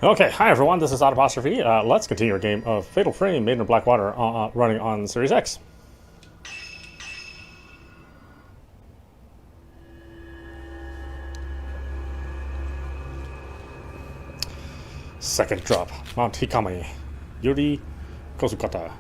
Okay, hi everyone, this is audap. Let's continue our game of Fatal Frame, Maiden of Black Water, running on Series X. Second drop, Mount Hikame, Yuri Kozukata.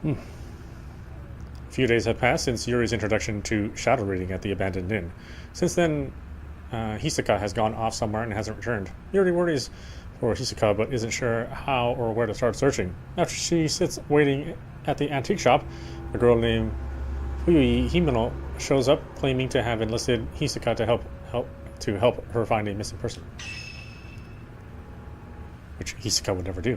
A few days have passed since Yuri's introduction to shadow reading at the abandoned inn. Since then, Hisoka has gone off somewhere and hasn't returned. Yuri worries for Hisoka but isn't sure how or where to start searching. After she sits waiting at the antique shop, a girl named Fuyui Himeno shows up claiming to have enlisted Hisoka to help her find a missing person, which Hisoka would never do.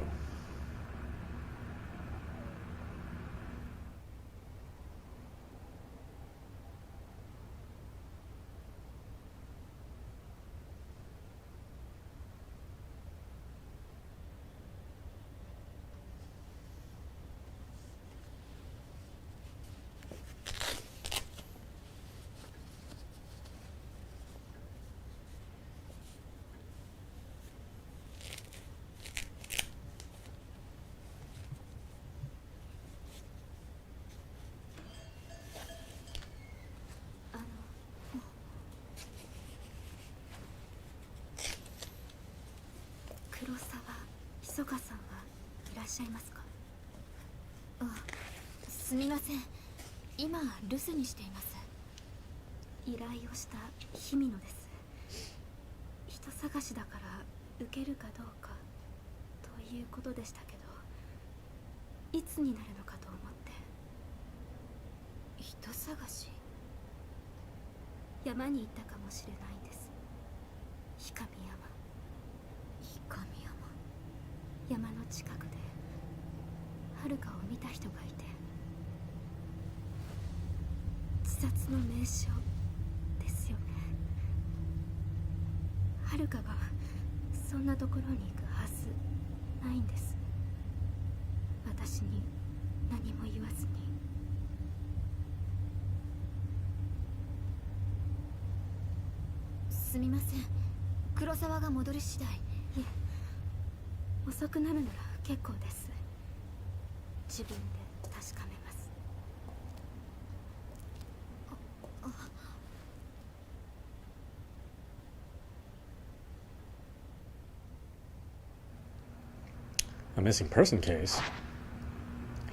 A missing person case?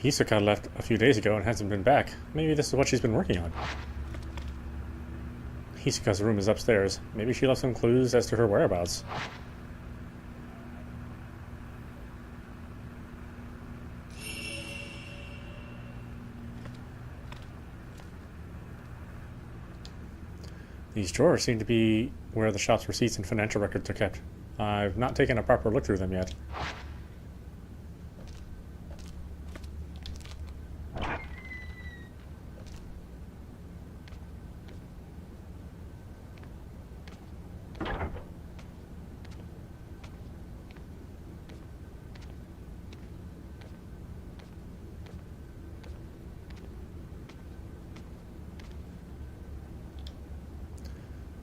Hisoka left a few days ago and hasn't been back. Maybe this is what she's been working on. Hisoka's room is upstairs. Maybe she left some clues as to her whereabouts. These drawers seem to be where the shop's receipts and financial records are kept. I've not taken a proper look through them yet.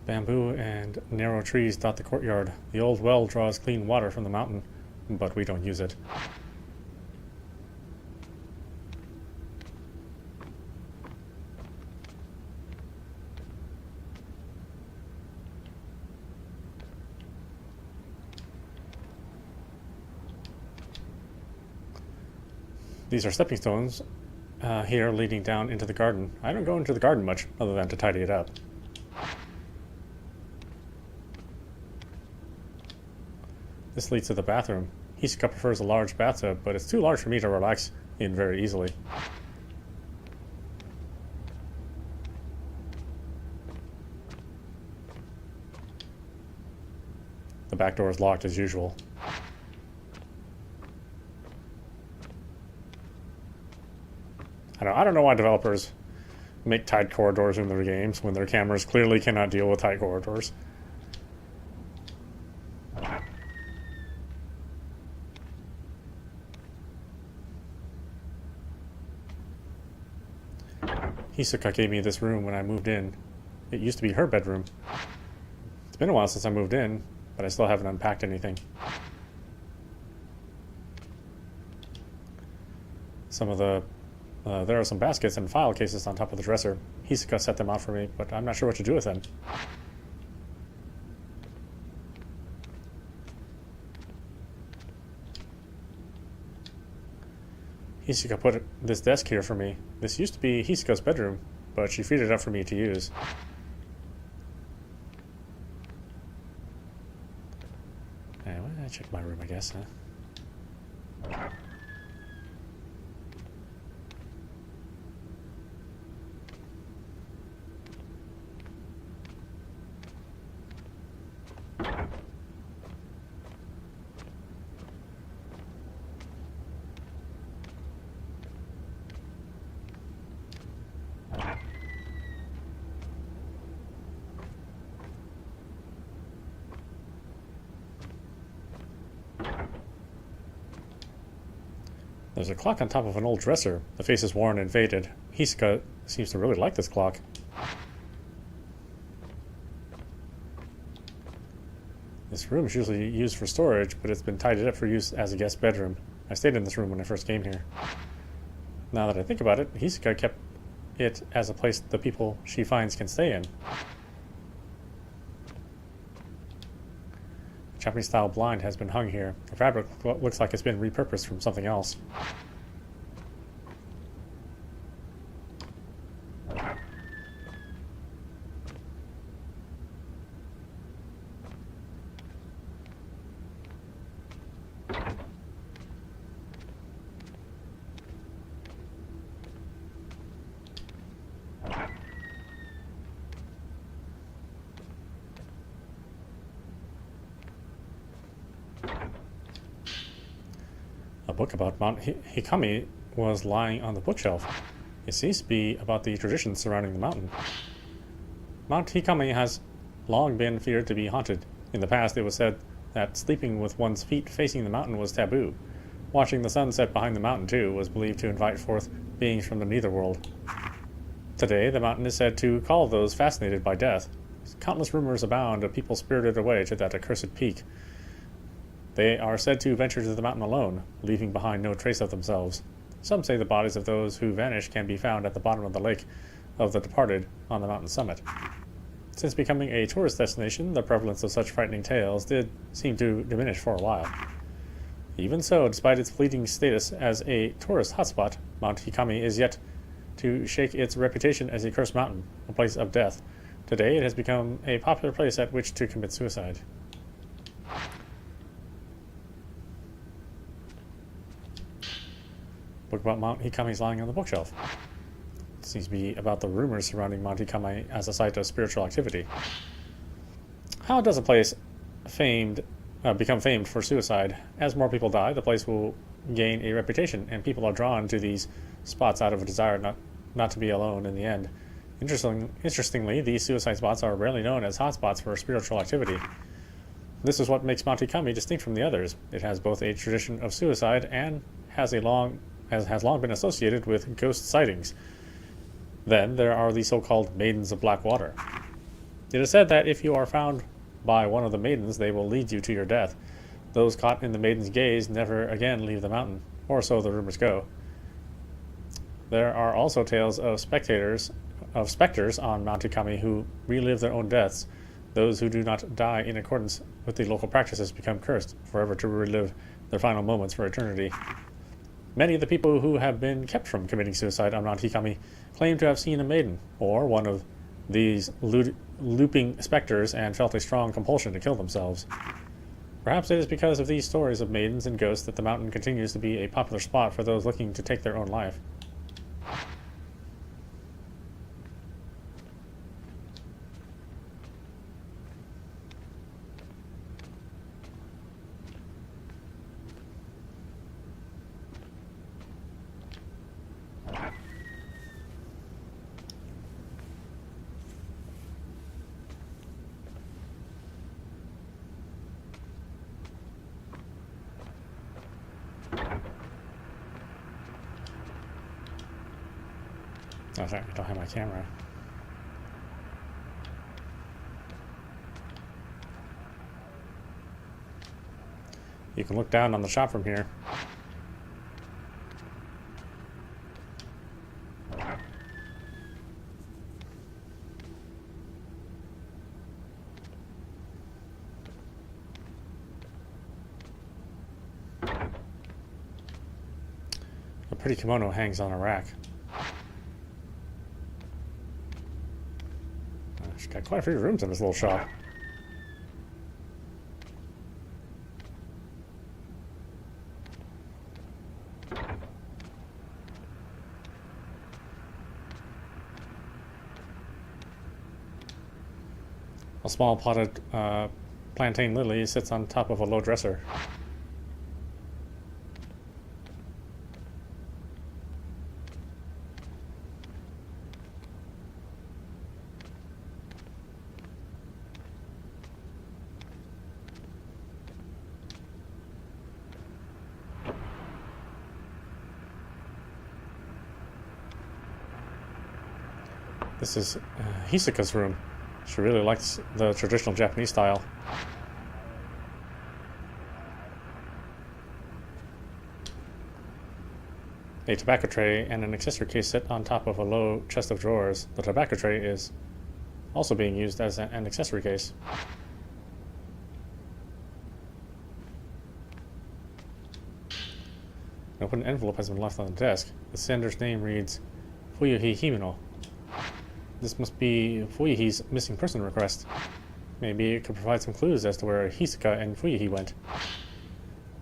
Bamboo and narrow trees dot the courtyard. The old well draws clean water from the mountain, but we don't use it. These are stepping stones here leading down into the garden. I don't go into the garden much other than to tidy it up. This leads to the bathroom. Hisoka prefers a large bathtub, but it's too large for me to relax in very easily. The back door is locked as usual. I don't know why developers make tight corridors in their games when their cameras clearly cannot deal with tight corridors. Hisoka gave me this room when I moved in. It used to be her bedroom. It's been a while since I moved in, but I still haven't unpacked anything. There are some baskets and file cases on top of the dresser. Hisoka set them out for me, but I'm not sure what to do with them. Hisoka put this desk here for me. This used to be Hisoka's bedroom, but she freed it up for me to use. Anyway, I check my room, I guess, huh? There's a clock on top of an old dresser. The face is worn and faded. Hisoka seems to really like this clock. This room is usually used for storage, but it's been tidied up for use as a guest bedroom. I stayed in this room when I first came here. Now that I think about it, Hisoka kept it as a place the people she finds can stay in. Japanese-style blind has been hung here. The fabric looks like it's been repurposed from something else. A book about Mount Hikami was lying on the bookshelf. It seems to be about the traditions surrounding the mountain. Mount Hikami has long been feared to be haunted. In the past, it was said that sleeping with one's feet facing the mountain was taboo. Watching the sun set behind the mountain, too, was believed to invite forth beings from the netherworld. Today, the mountain is said to call those fascinated by death. Countless rumors abound of people spirited away to that accursed peak. They are said to venture to the mountain alone, leaving behind no trace of themselves. Some say the bodies of those who vanish can be found at the bottom of the lake of the departed on the mountain summit. Since becoming a tourist destination, the prevalence of such frightening tales did seem to diminish for a while. Even so, despite its fleeting status as a tourist hotspot, Mount Hikami is yet to shake its reputation as a cursed mountain, a place of death. Today, it has become a popular place at which to commit suicide. Book about Mount Hikami is lying on the bookshelf. It seems to be about the rumors surrounding Mount Hikami as a site of spiritual activity. How does a place become famed for suicide? As more people die, the place will gain a reputation, and people are drawn to these spots out of a desire not to be alone in the end. Interestingly, these suicide spots are rarely known as hotspots for spiritual activity. This is what makes Mount Hikami distinct from the others. It has both a tradition of suicide and has long been associated with ghost sightings. Then there are the so-called Maidens of Black Water. It is said that if you are found by one of the maidens, they will lead you to your death. Those caught in the maiden's gaze never again leave the mountain, or so the rumors go. There are also tales of specters on Mount Hikami who relive their own deaths. Those who do not die in accordance with the local practices become cursed, forever to relive their final moments for eternity. Many of the people who have been kept from committing suicide on Mount Hikami claim to have seen a maiden, or one of these looping specters, and felt a strong compulsion to kill themselves. Perhaps it is because of these stories of maidens and ghosts that the mountain continues to be a popular spot for those looking to take their own life. Oh, sorry, I don't have my camera. You can look down on the shop from here. A pretty kimono hangs on a rack. She's got quite a few rooms in this little shop. A small potted plantain lily sits on top of a low dresser. This is Hisaka's room. She really likes the traditional Japanese style. A tobacco tray and an accessory case sit on top of a low chest of drawers. The tobacco tray is also being used as an accessory case. An open envelope has been left on the desk. The sender's name reads Fuyuhi Himeno. This must be Fuyuhi's missing person request. Maybe it could provide some clues as to where Hisaka and Fuyuhi went.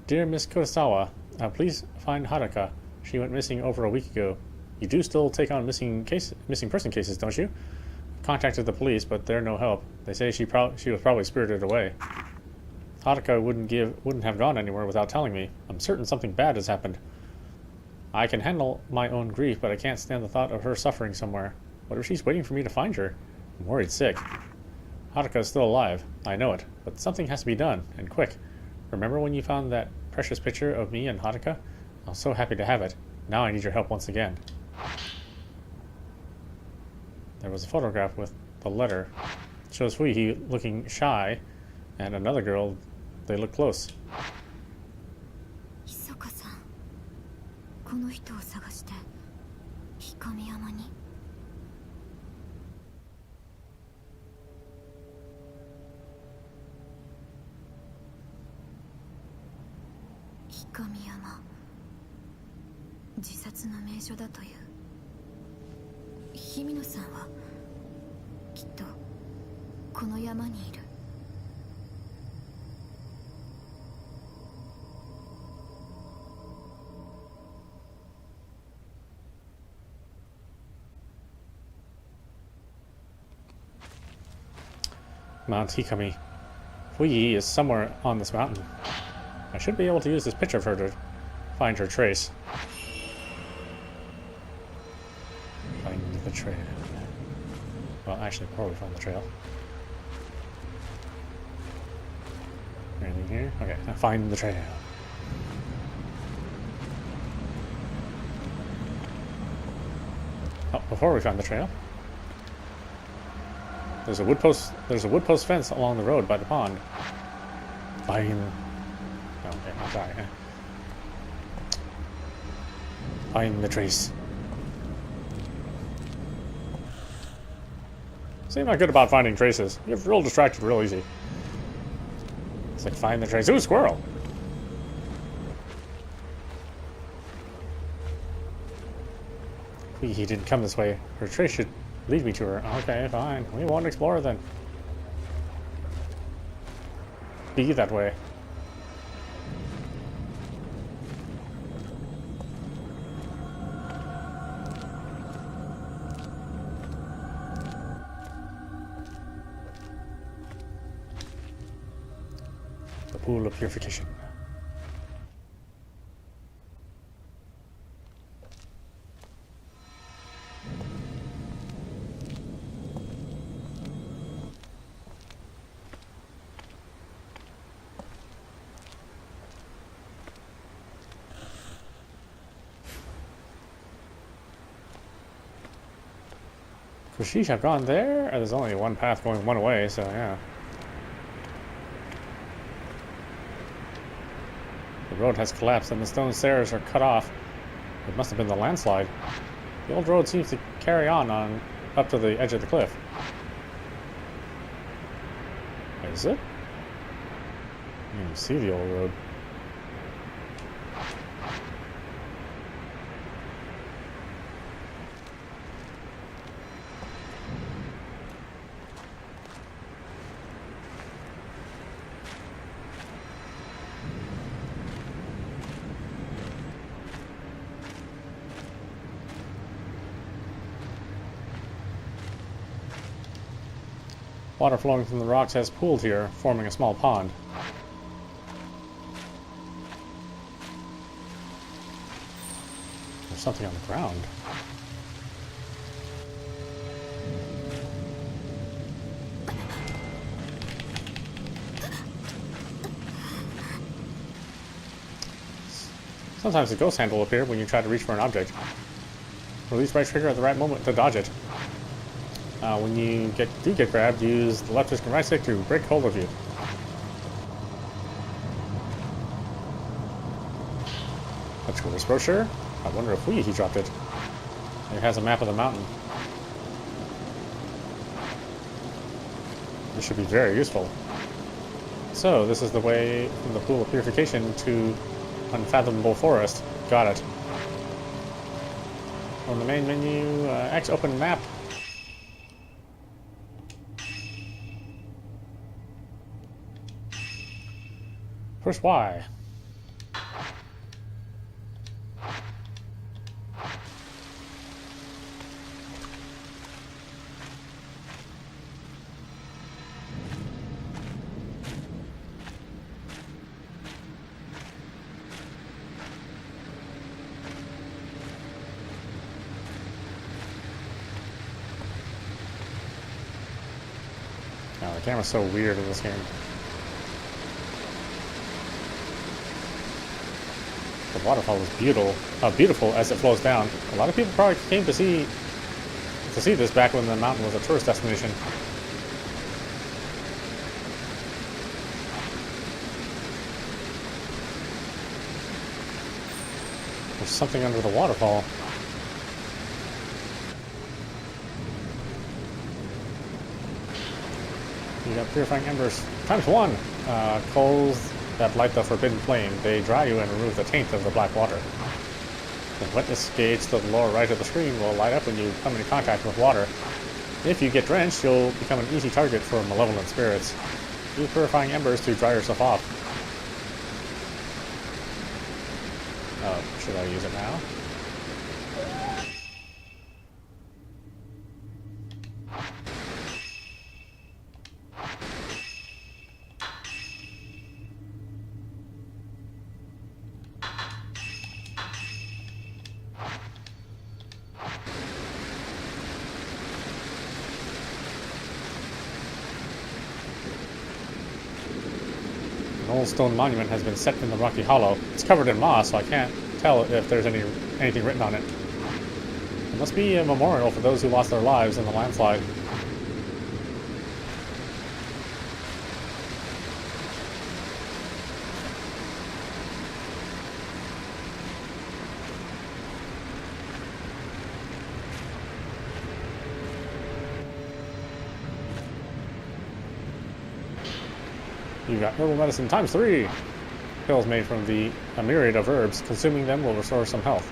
Dear Miss Kurosawa, please find Haruka. She went missing over a week ago. You do still take on missing person cases, don't you? Contacted the police, but they're no help. They say she was probably spirited away. Haruka wouldn't have gone anywhere without telling me. I'm certain something bad has happened. I can handle my own grief, but I can't stand the thought of her suffering somewhere. What if she's waiting for me to find her? I'm worried sick. Haruka is still alive. I know it. But something has to be done, and quick. Remember when you found that precious picture of me and Haruka? I was so happy to have it. Now I need your help once again. There was a photograph with the letter. It shows Fuyuhi looking shy, and another girl, they look close. Hisaka-san, この人を探して氷山に。氷山、自殺の名所だという。日比野さんはきっとこの山にいる。Mount Hikami. Fuyuhi is somewhere on this mountain. I should be able to use this picture of her to find her trace. Find the trail. Well, actually, before we find the trail. Anything here? Okay, now find the trail. Oh, before we find the trail, there's a wood post fence along the road by the pond. Find. Okay, I'm sorry. Find the trace. See, I'm not good about finding traces. You get real distracted real easy. It's like, find the trace. Ooh, squirrel! He didn't come this way. Her trace should lead me to her. Okay, fine. We won't explore then. Be that way. The pool of purification. Could she have gone there? There's only one path going one way, so yeah. The road has collapsed and the stone stairs are cut off. It must have been the landslide. The old road seems to carry on up to the edge of the cliff. Is it? You can see the old road. Water flowing from the rocks has pooled here, forming a small pond. There's something on the ground. Sometimes a ghost hand will appear when you try to reach for an object. Release right trigger at the right moment to dodge it. When you do get grabbed, use the left stick and right stick to break hold of you. Let's go this brochure. I wonder if he dropped it. It has a map of the mountain. This should be very useful. So, this is the way from the pool of purification to unfathomable forest. Got it. On the main menu, X open map. Push Y. Oh, the camera's so weird in this game. The waterfall is beautiful as it flows down. A lot of people probably came to see this back when the mountain was a tourist destination. There's something under the waterfall. You got purifying embers ×1. Coals that light the forbidden flame. They dry you and remove the taint of the black water. The wetness gauge to the lower right of the screen will light up when you come into contact with water. If you get drenched, you'll become an easy target for malevolent spirits. Use purifying embers to dry yourself off. Oh, should I use it now? An old stone monument has been set in the rocky hollow. It's covered in moss, so I can't tell if there's anything written on it. It must be a memorial for those who lost their lives in the landslide. You got herbal medicine ×3. Pills made from a myriad of herbs. Consuming them will restore some health.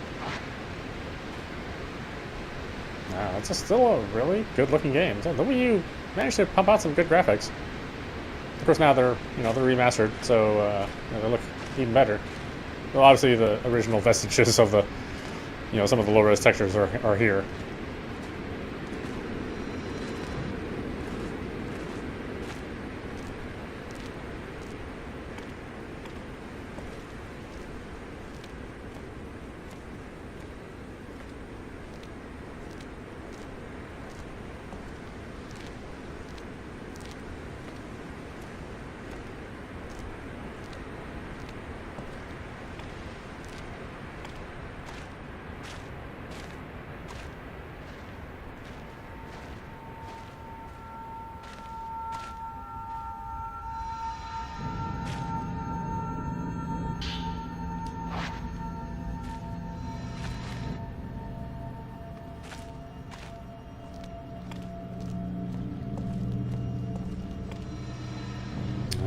It's still a really good-looking game. The Wii U managed to pump out some good graphics. Of course, now they're remastered, so they look even better. Well, obviously, the original vestiges of the some of the low-res textures are here.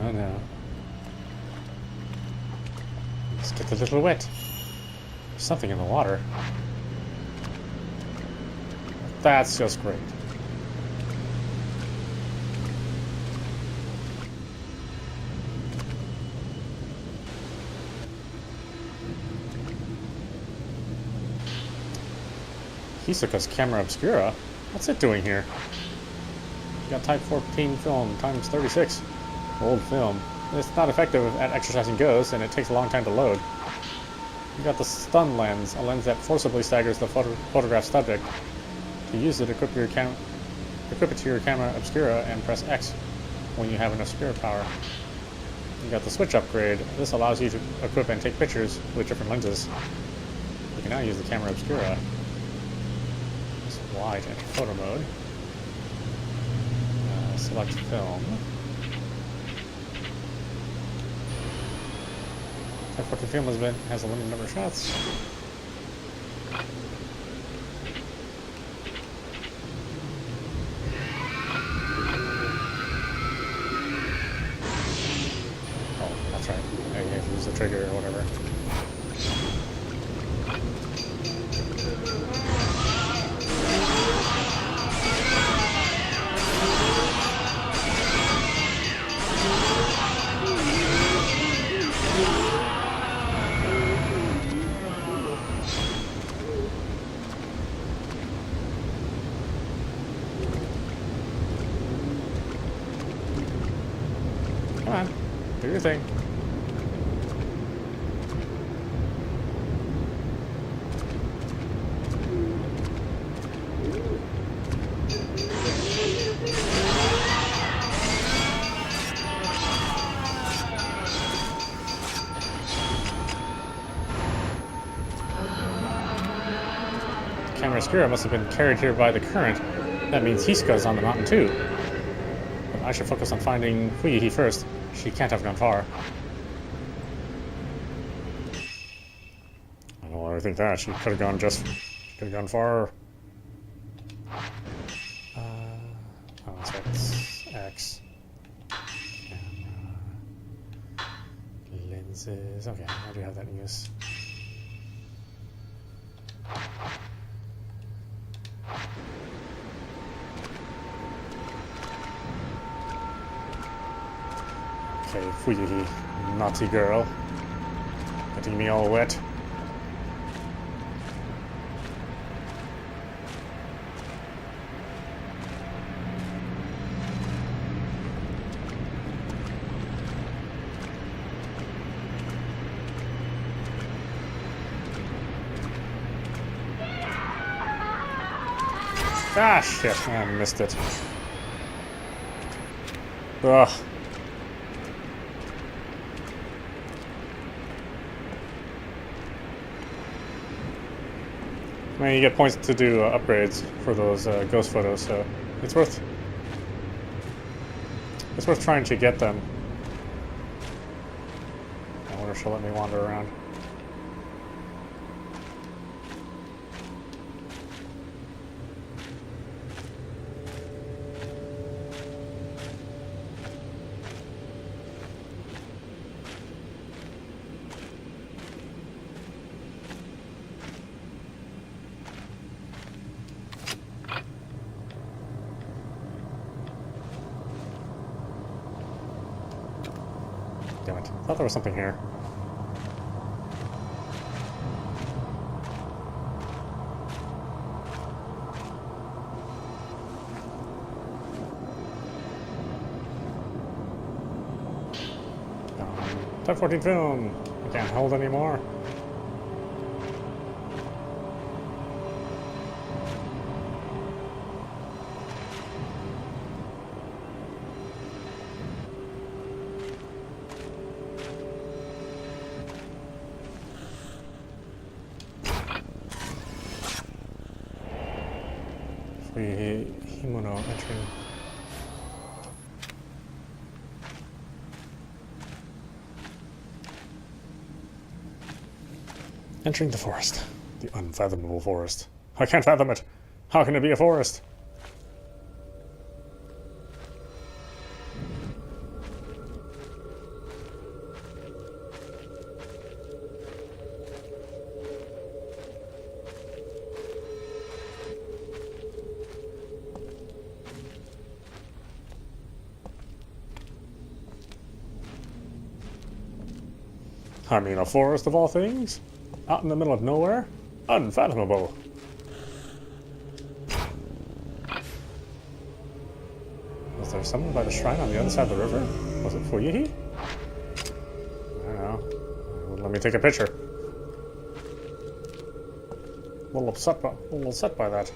Oh no. Let's get a little wet. There's something in the water. That's just great. Hisoka's camera obscura? What's it doing here? You got type 14 film times 36. Old film. It's not effective at exercising ghosts, and it takes a long time to load. You got the stun lens, a lens that forcibly staggers the photograph subject. To use it, equip it to your camera obscura and press X when you have enough spirit power. You got the switch upgrade. This allows you to equip and take pictures with different lenses. You can now use the camera obscura. Press Y to enter photo mode. Select film. Type 14 film has a limited number of shots. Oh, that's right. I have to use the trigger or whatever. Come on, do your thing. Camera obscura must have been carried here by the current. That means Hisoka's on the mountain too. But I should focus on finding Fuyihi first. She can't have gone far. I don't really think that. She could have gone far. Oh, so it's X. Camera. Lenses. Okay, I do have that in use. Okay, Fuyihi, naughty girl. Getting me all wet. Ah, shit, I missed it. Ugh. I mean, you get points to do upgrades for those ghost photos, so it's worth trying to get them. I wonder if she'll let me wander around. Damn it. I thought there was something here. Type 14 film! I can't hold anymore. Himono entering. Entering the forest. The unfathomable forest. I can't fathom it. How can it be a forest? I mean, a forest of all things? Out in the middle of nowhere? Unfathomable. Was there someone by the shrine on the other side of the river? Was it Fuyihi? I don't know. Let me take a picture. A little upset by that.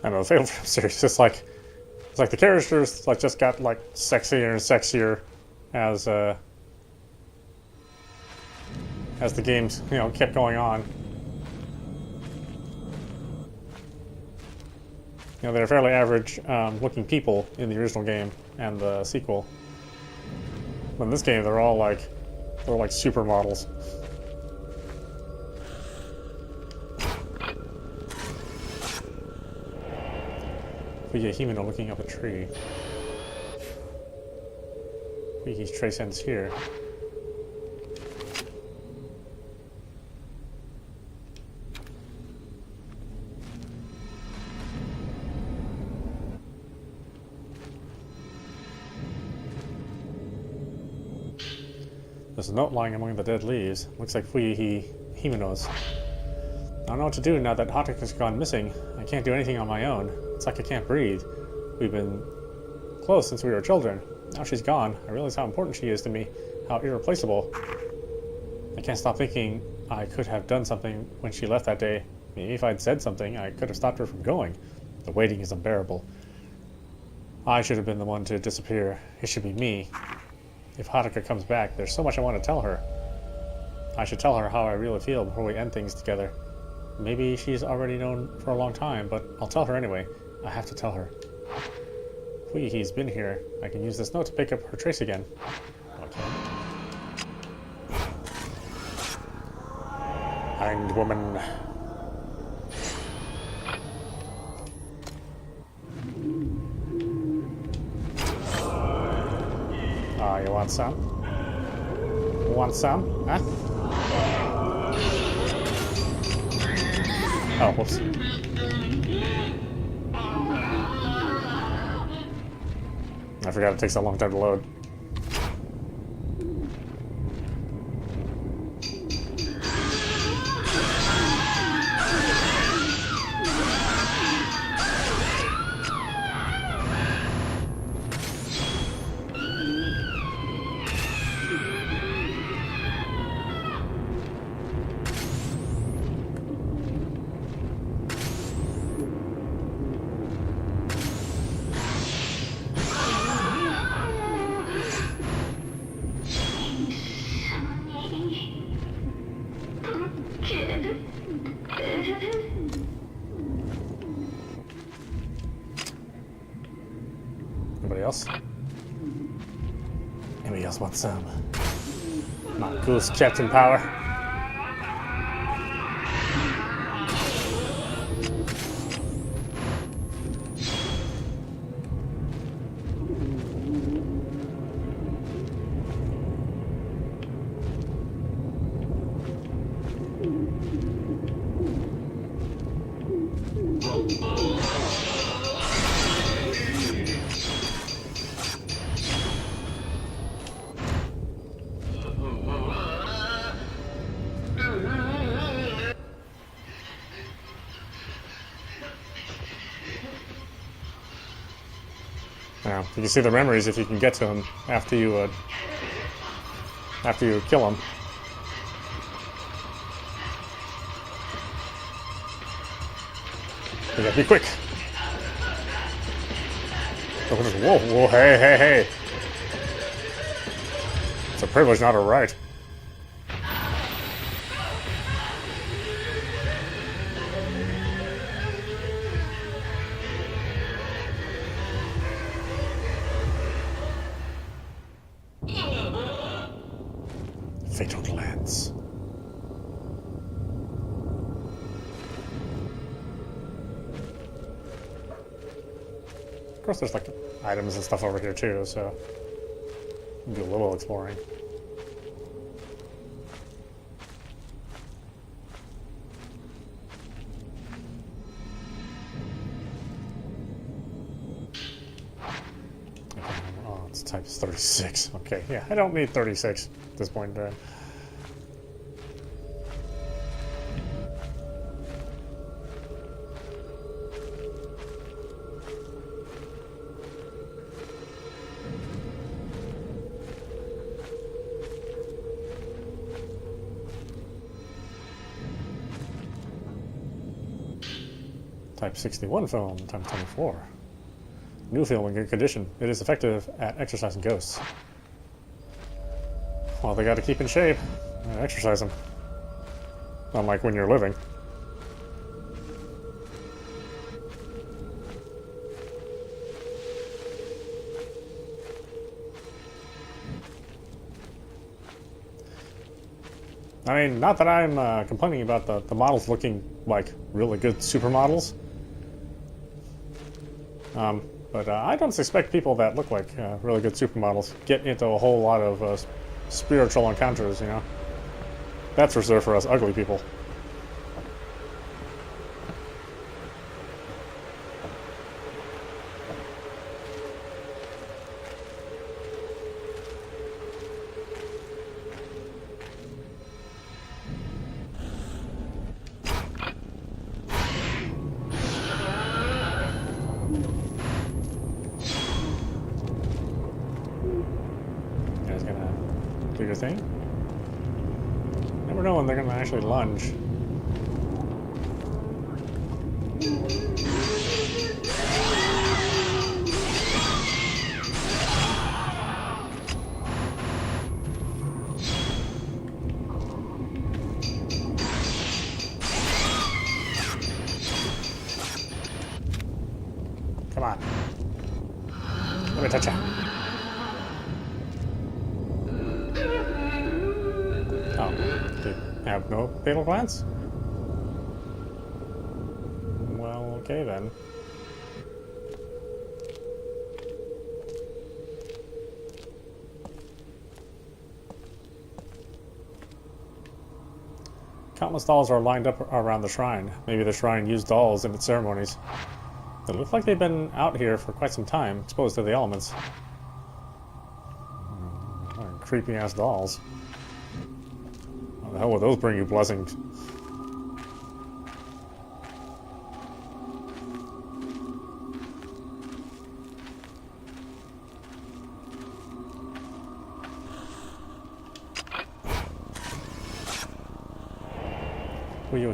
I know the Fatal Frame series is like, it's like the characters like just got like sexier and sexier as the games, you know, kept going on. You know, they're fairly average looking people in the original game and the sequel. But in this game, they're like supermodels. We get Himeno looking up a tree. Wiki's trace ends here. There's a note lying among the dead leaves. Looks like Himeno's. I don't know what to do now that Hataka's gone missing. I can't do anything on my own. It's like I can't breathe. We've been close since we were children. Now she's gone. I realize how important she is to me, how irreplaceable. I can't stop thinking I could have done something when she left that day. Maybe if I'd said something, I could have stopped her from going. The waiting is unbearable. I should have been the one to disappear. It should be me. If Hataka comes back, there's so much I want to tell her. I should tell her how I really feel before we end things together. Maybe she's already known for a long time, but I'll tell her anyway. I have to tell her. Fuyihi's been here. I can use this note to pick up her trace again. Okay. Hanged woman. Ah, you want some? Want some? Huh? Oh, whoops. I forgot it takes a long time to load. Anybody else? Anybody else want some? Not goose Captain Power. Now, you can see the memories if you can get to them after you kill them. You gotta be quick. Whoa, whoa, hey, hey, hey. It's a privilege, not a right. Fatal glance. course, there's like items and stuff over here too, so we'll do a little exploring. Oh, it's type 36. Okay, yeah, I don't need 36 at this point in time. Type 61 foam, times 24. New foam in good condition. It is effective at exercising ghosts. Well, they gotta keep in shape and exercise them. Unlike when you're living. I mean, not that I'm complaining about the models looking like really good supermodels. But I don't suspect people that look like really good supermodels get into a whole lot of spiritual encounters, you know? That's reserved for us ugly people. Do your thing. Never know when they're gonna actually lunge. Come on. Let me touch you. Oh, they have no fatal glance? Well, okay then. Countless dolls are lined up around the shrine. Maybe the shrine used dolls in its ceremonies. They look like they've been out here for quite some time, exposed to the elements. Creepy ass dolls. How the hell will those bring you blessings?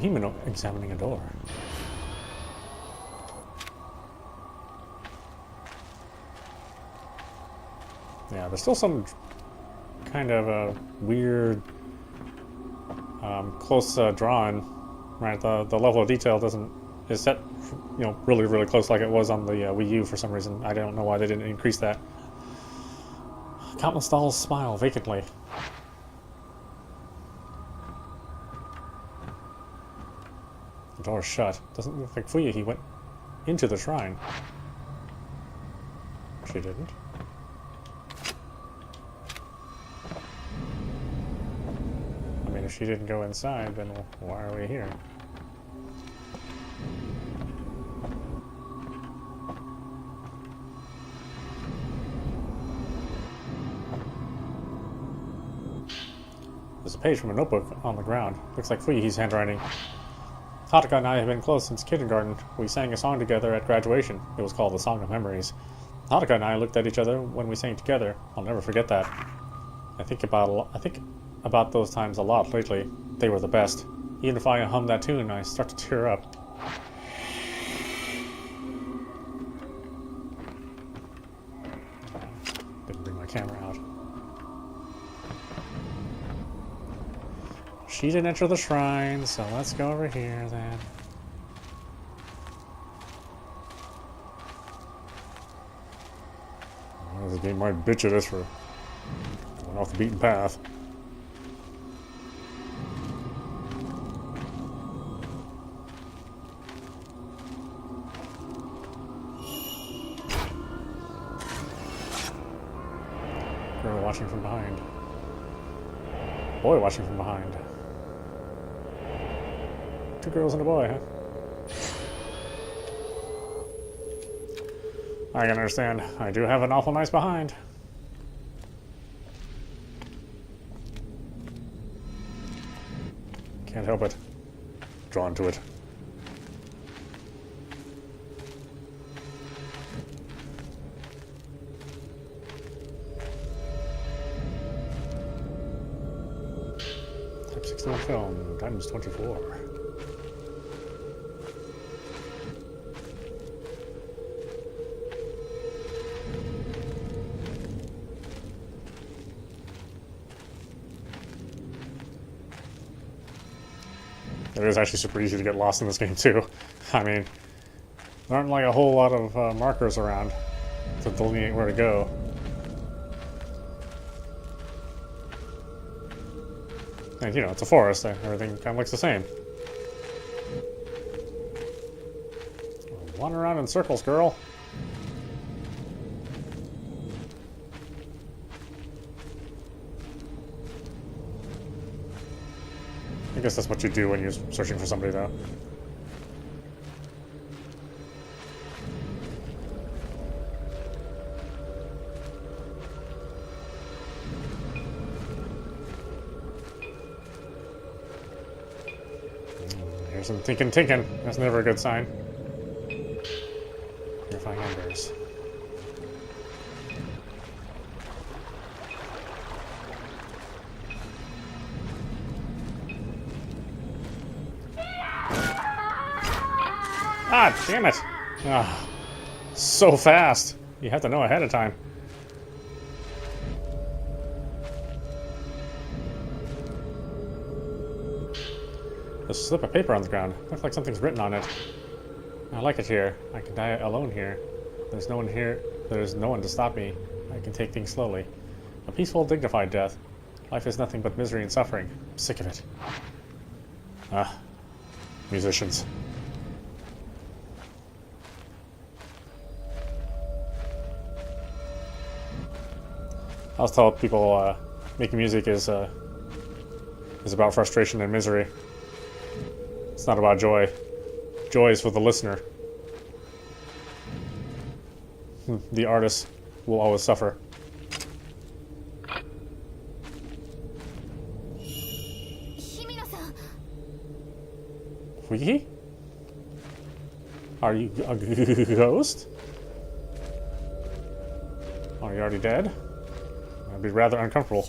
Himeno examining a door. Yeah, there's still some kind of a weird, close drawing. Right, the level of detail is set, you know, really, really close, like it was on the Wii U for some reason. I don't know why they didn't increase that. Countless dolls smile vacantly. The door's shut. Doesn't look like Fuya went into the shrine. She didn't. I mean, if she didn't go inside, then why are we here? There's a page from a notebook on the ground. Looks like Fuya's handwriting. Hataka and I have been close since kindergarten. We sang a song together at graduation. It was called The Song of Memories. Hataka and I looked at each other when we sang together. I'll never forget that. I think about those times a lot lately. They were the best. Even if I hum that tune, I start to tear up. Didn't bring my camera out. She didn't enter the shrine, so let's go over here then. Well, this game might bitch at us for going off the beaten path. watching from behind. Boy watching from behind. 2 girls and a boy, huh? I can understand. I do have an awful nice behind. Can't help it. Drawn to it. Type 61 film, times 24. It is actually super easy to get lost in this game too. I mean, there aren't like a whole lot of markers around to delineate where to go. And you know, it's a forest, everything kind of looks the same. Wander around in circles, girl. I guess that's what you do when you're searching for somebody, though. Here's some tinkin'. That's never a good sign. Purifying embers. Ah, damn it! Ah, so fast. You have to know ahead of time. There's a slip of paper on the ground. Looks like something's written on it. I like it here. I can die alone here. There's no one here. There's no one to stop me. I can take things slowly. A peaceful, dignified death. Life is nothing but misery and suffering. I'm sick of it. Ah, musicians. I was told people making music is about frustration and misery. It's not about joy. Joy is for the listener. The artist will always suffer. We? Are you a ghost? Are you already dead? I'd be rather uncomfortable.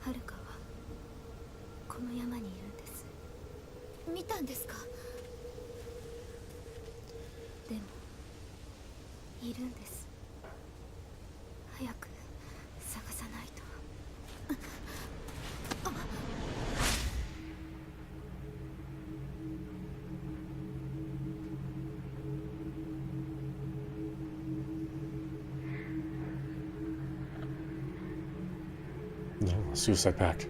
はるかはこの山にいるんです。見たんですか？でもいるんです。早く探さないと。No, a suicide pact.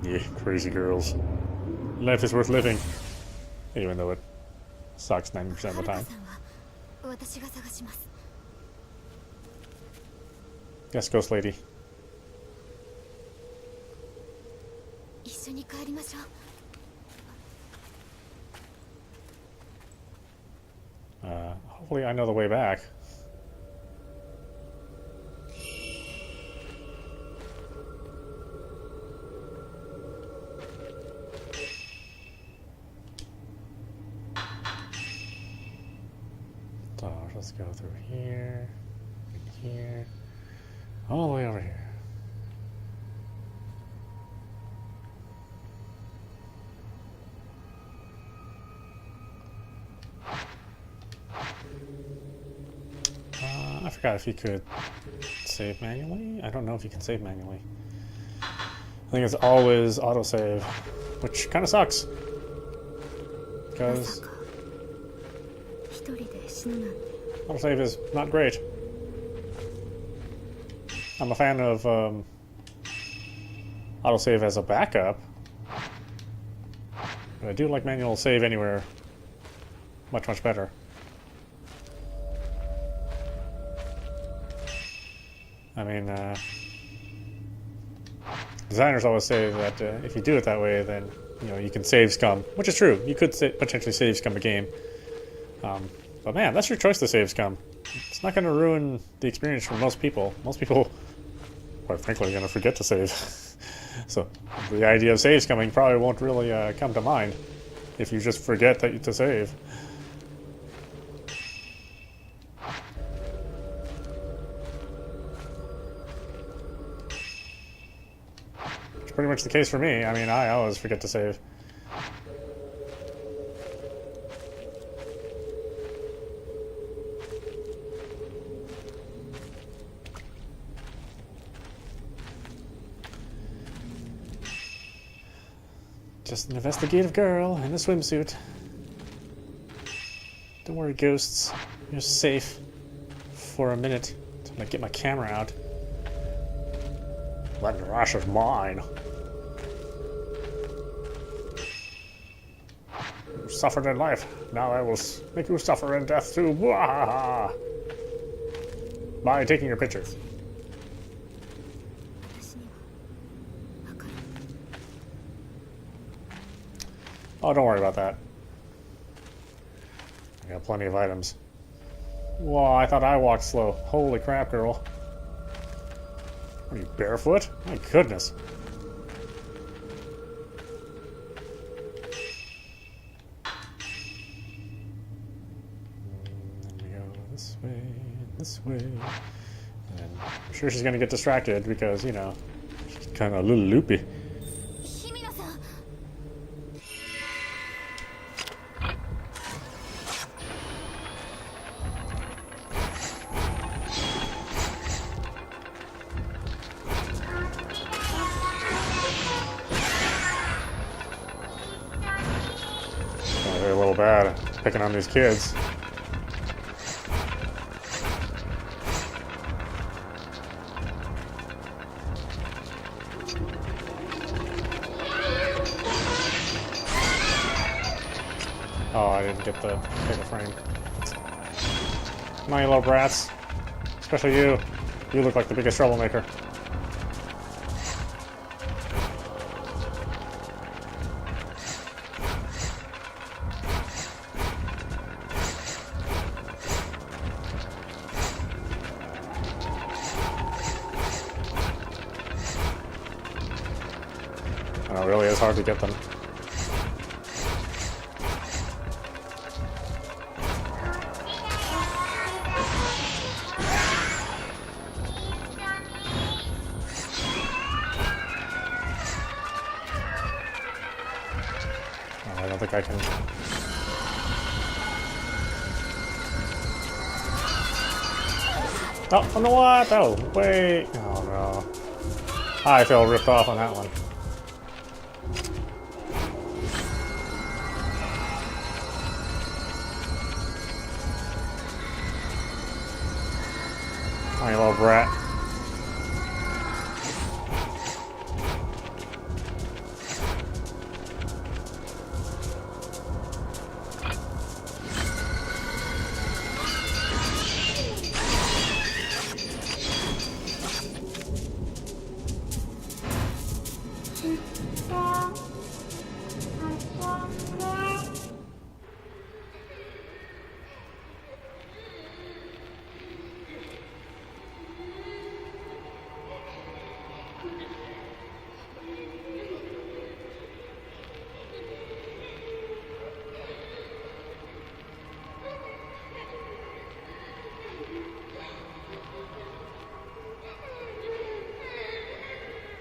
Yeah, crazy girls. Life is worth living. Even though it sucks 90% of the time. Yes, Ghost Lady. Hopefully I know the way back. So let's go through here, here, all the way over here. I forgot if you could save manually. I don't know if you can save manually. I think it's always autosave, which kind of sucks. Because autosave is not great. I'm a fan of autosave as a backup. But I do like manual save anywhere much, much better. I mean, designers always say that if you do it that way, then you can save scum, which is true. You could potentially save scum a game, but man, that's your choice to save scum. It's not going to ruin the experience for most people. Most people, quite frankly, are going to forget to save. So the idea of save scumming probably won't really come to mind if you just forget to save. Pretty much the case for me. I mean, I always forget to save. Just an investigative girl in a swimsuit. Don't worry, ghosts. You're safe for a minute until I get my camera out. That rush is mine. You suffered in life. Now I will make you suffer in death too. Blah! By taking your pictures. Oh, don't worry about that. I got plenty of items. Whoa, I thought I walked slow. Holy crap, girl. Are you barefoot? My goodness. Then we go this way. And I'm sure she's gonna get distracted because, she's kind of a little loopy. They're a little bad picking on these kids. Oh, I didn't get the frame. Come on, you little brats. Especially you. You look like the biggest troublemaker. Oh, it really is hard to get them. Oh, I don't think I can. Oh no, what? Oh, wait. Oh no. I feel ripped off on that one. Oh, you little brat.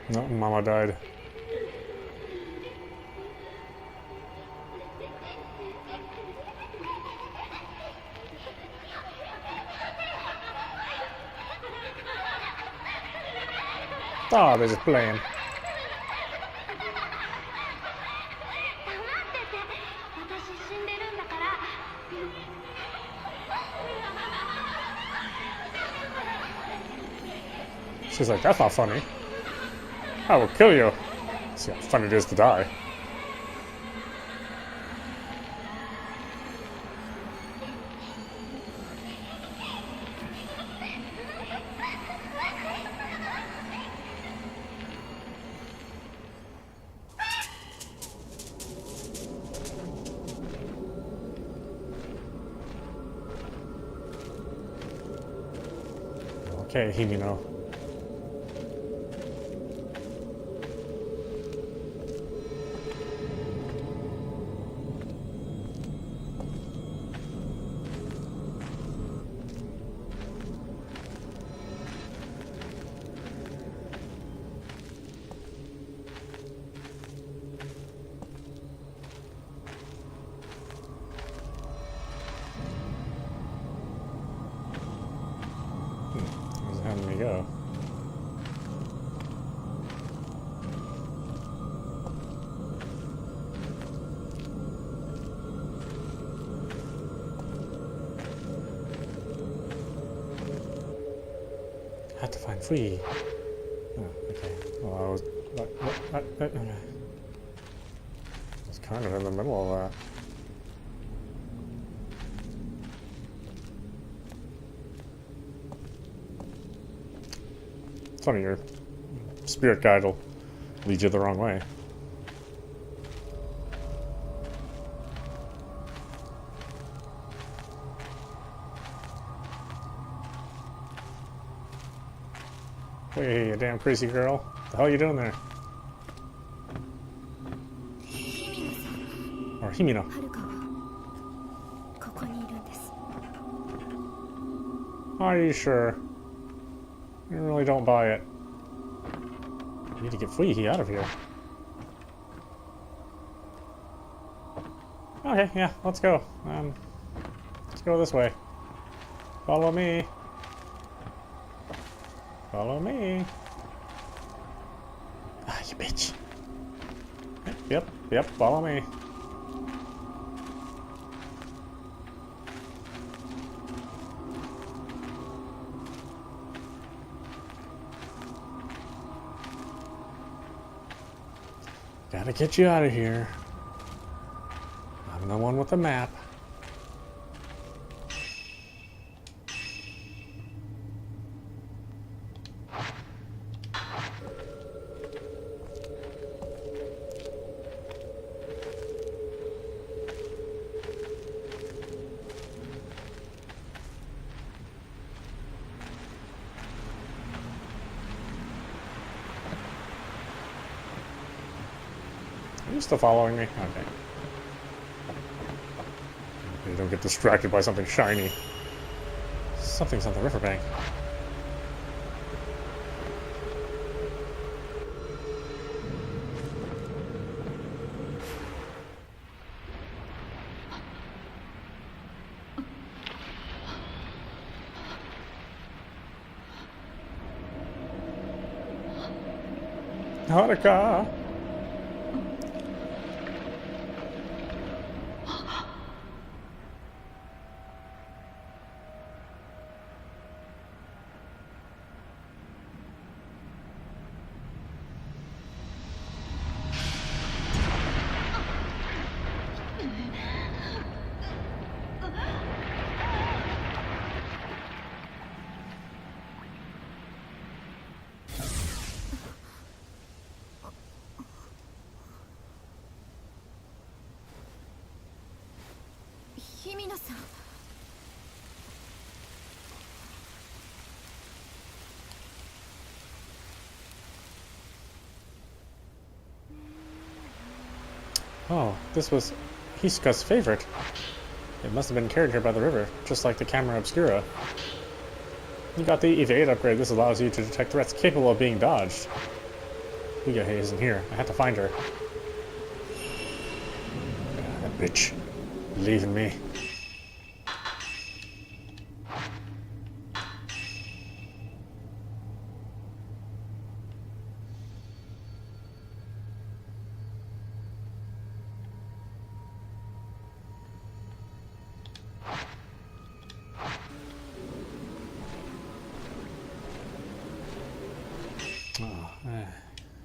No, Mama died. Oh, they're just playing. 黙ってて、私死んでるんだから。 She's like, that's not funny. I will kill you. See how funny it is to die. Okay, Himino. Where's it having me go? Had to find free. Oh, okay. Well, I was. Okay. I was kind of in the middle of that. It's funny, your spirit guide will lead you the wrong way. Hey, you damn crazy girl. What the hell are you doing there? Or Himino. はるかはここにいるんです。 Are you sure? You really don't buy it. You need to get Fleahy out of here. Okay, yeah, let's go. Let's go this way. Follow me. Follow me. Ah, you bitch. Yep, follow me. Gotta get you out of here. I'm the one with the map. Are you still following me? Okay. You don't get distracted by something shiny. Something's on the riverbank. Haruka! Oh, this was Hisoka's favorite. It must have been carried here by the river, just like the camera obscura. You got the evade upgrade. This allows you to detect threats capable of being dodged. Uyahei isn't here. I had to find her. That bitch. Leaving me.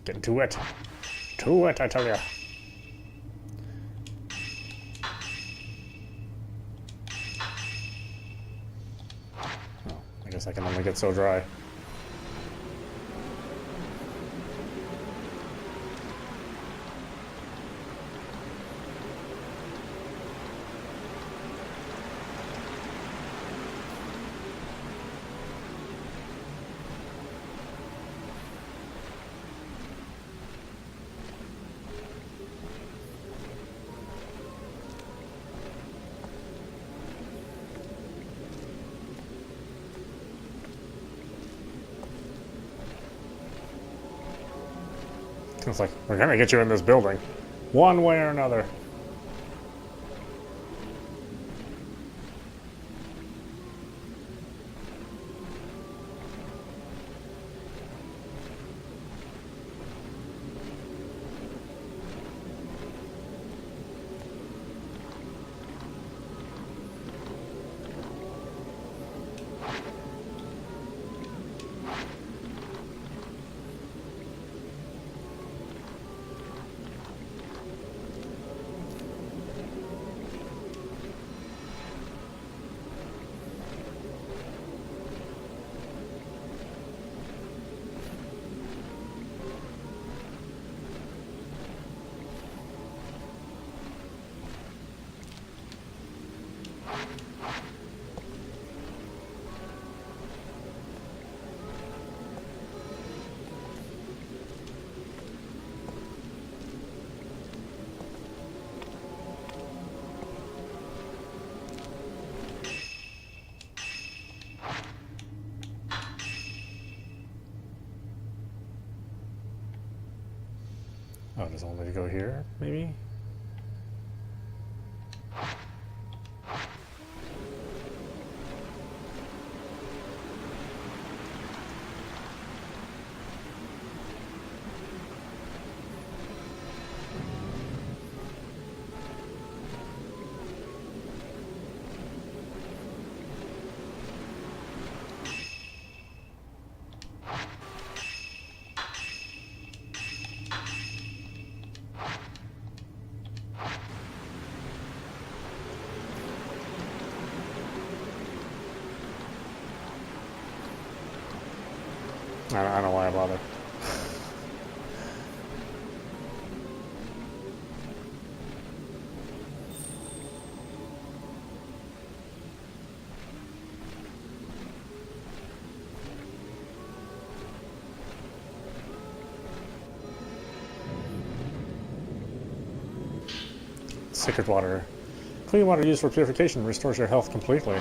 Getting too wet. Too wet, I tell ya. Oh, I guess I can only get so dry. It's like, we're gonna get you in this building. One way or another. Oh, does it want me to go here, maybe? I don't know why I bother. Sacred water. Clean water used for purification restores your health completely.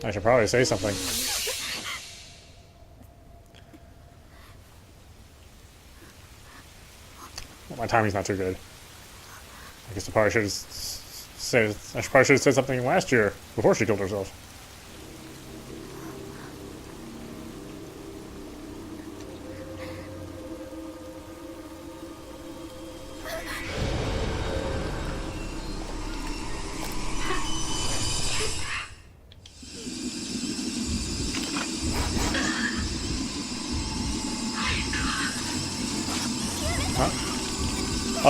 I should probably say something. Well, my timing's not too good. I guess I probably should have said. I probably should have said something last year before she killed herself.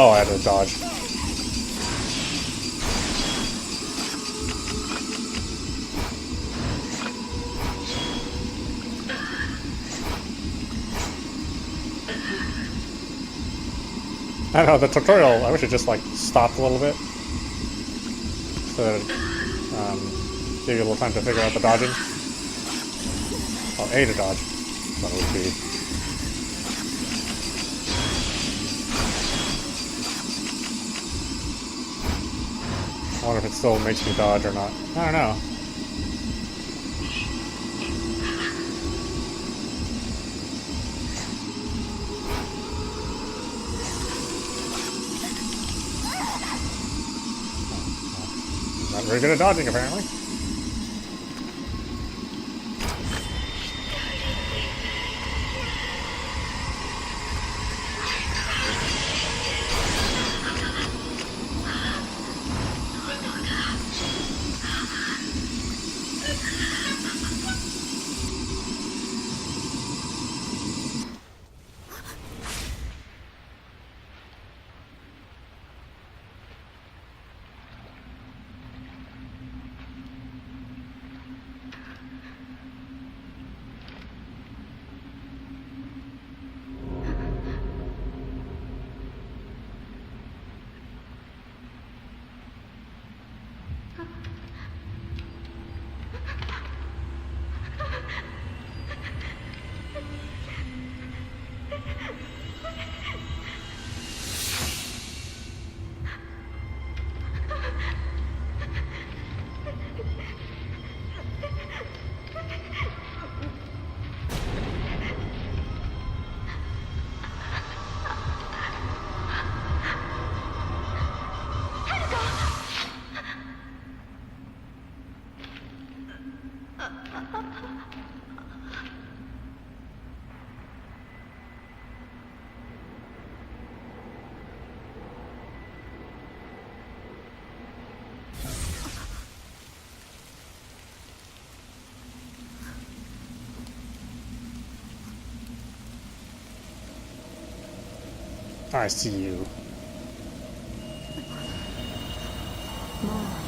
Oh, I had to dodge. I don't know, the tutorial, I wish it just like stopped a little bit. So that it gave you a little time to figure out the dodging. Oh, A to dodge. Thought it would be. I wonder if it still makes me dodge or not. I don't know. Not very good at dodging, apparently. I see you. もう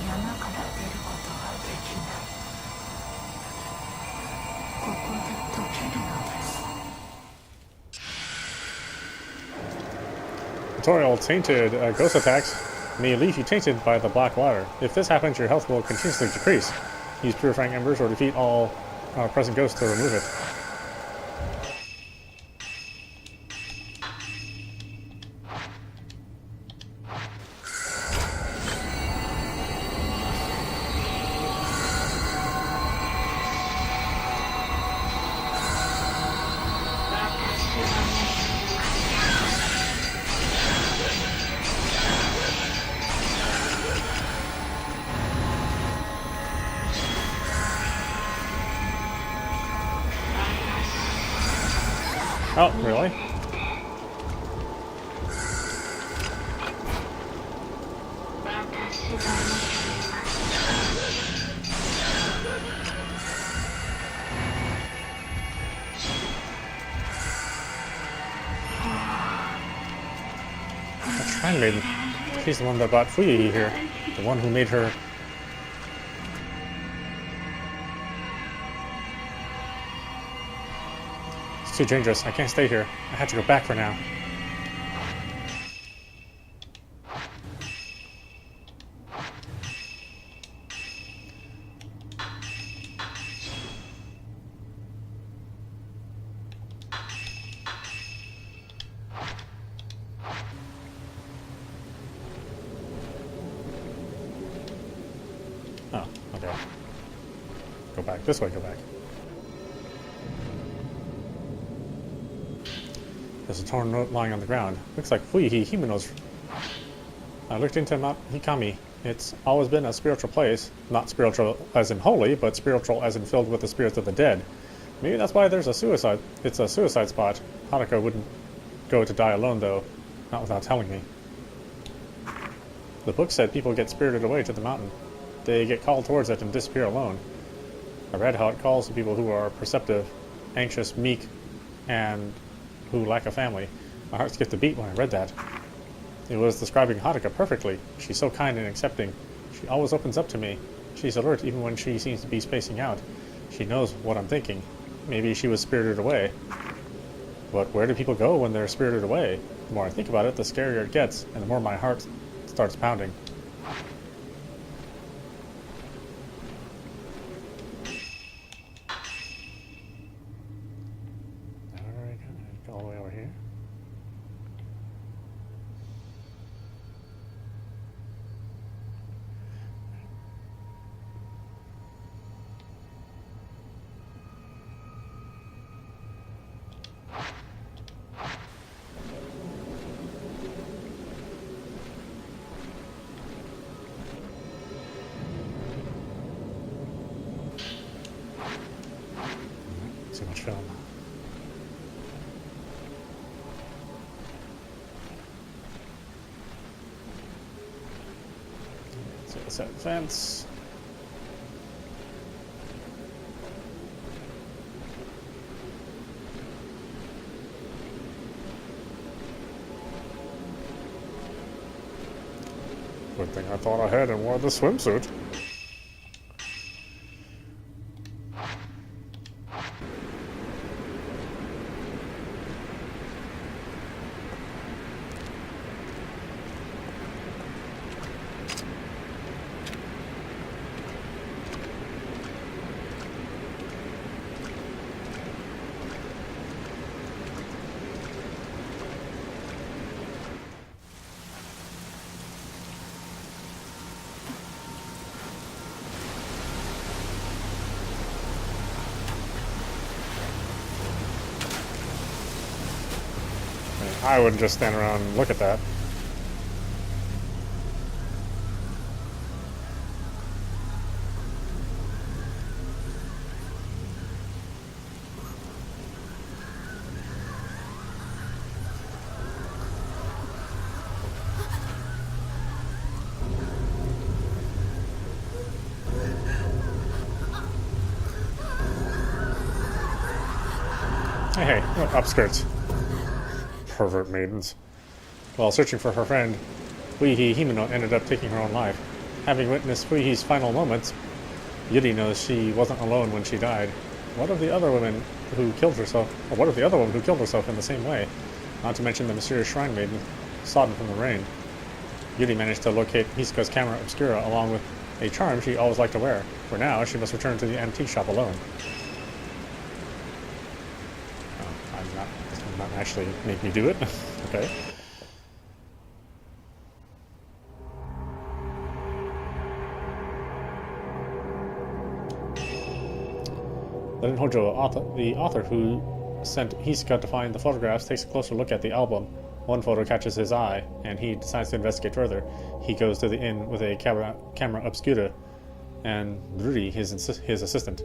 山から出ることはできない。ここで解けるのです。 Tutorial tainted ghost attacks may leave you tainted by the black water. If this happens, your health will continuously decrease. Use purifying embers or defeat all present ghosts to remove it. Oh, really? A Shrine Maiden. She's the one that brought Fuyi here. The one who made her... It's too dangerous. I can't stay here. I have to go back for now. Oh, okay. Go back. This way, go back. There's a torn note lying on the ground. Looks like Fuyi Himeno's. I looked into Mount Hikami. It's always been a spiritual place. Not spiritual as in holy, but spiritual as in filled with the spirits of the dead. Maybe that's why there's a suicide. It's a suicide spot. Hanako wouldn't go to die alone, though. Not without telling me. The book said people get spirited away to the mountain. They get called towards it and disappear alone. I read how it calls to people who are perceptive, anxious, meek, and who lack a family. My heart skipped a beat when I read that. It was describing Haruka perfectly. She's so kind and accepting. She always opens up to me. She's alert even when she seems to be spacing out. She knows what I'm thinking. Maybe she was spirited away. But where do people go when they're spirited away? The more I think about it, the scarier it gets, and the more my heart starts pounding. Alright, go all the way over here. Too much film. So it's that fence. Good thing I thought ahead and wore the swimsuit. I wouldn't just stand around and look at that. Hey, upskirts. Pervert maidens. While searching for her friend, Fuihi Himeno ended up taking her own life. Having witnessed Fuihi's final moments, Yuri knows she wasn't alone when she died. What of the other women who killed herself? Or what of the other woman who killed herself in the same way? Not to mention the mysterious shrine maiden, sodden from the rain. Yuri managed to locate Hisoka's camera obscura along with a charm she always liked to wear. For now, she must return to the antique shop alone. This will not actually make me do it. Okay. Then Hojo, the author who sent Hisoka to find the photographs, takes a closer look at the album. One photo catches his eye, and he decides to investigate further. He goes to the inn with a camera obscura, and Ruri, his assistant.